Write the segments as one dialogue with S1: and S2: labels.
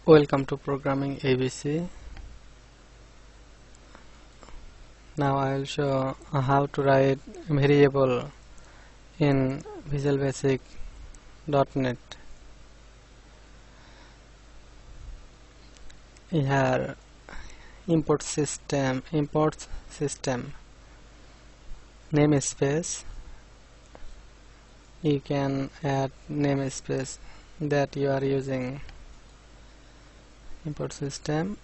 S1: Welcome to Programming ABC. Now I will show how to write a variable in Visual Basic .NET. Here import system namespace. You can add namespace that you are using. Import system.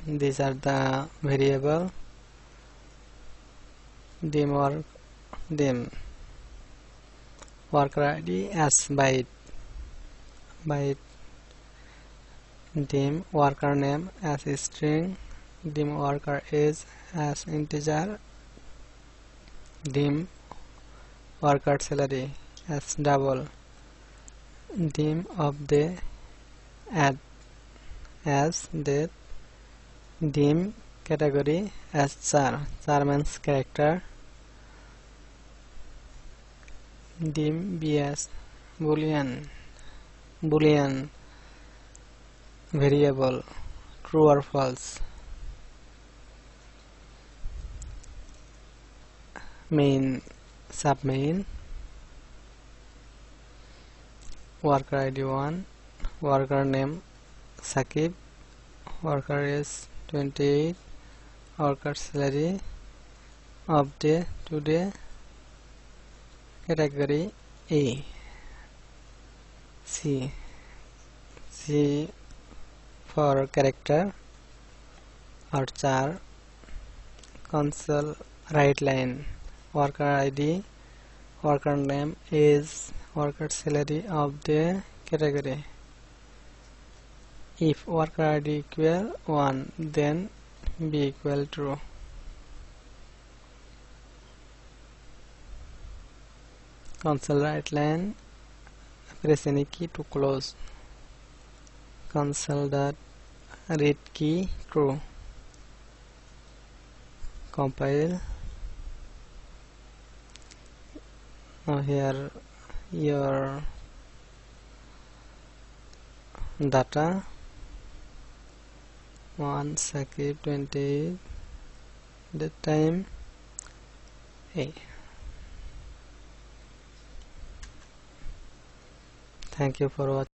S1: These are the variable dim worker ID as byte dim worker name as string, dim worker age as integer, dim worker salary as double, dim of the add as date, dim category as char means character, dim bs boolean variable true or false, main submain, worker ID 1, worker name Sakib, worker is 28, worker salary of day today, category A, C for character or char, console right line, worker ID, worker name is worker salary of the category. If worker ID equal 1, then B equal true. Console right line, press any key to close. Console dot read key true. Compile. Now here your data 1 Sakib 28, the time A. Thank you for watching.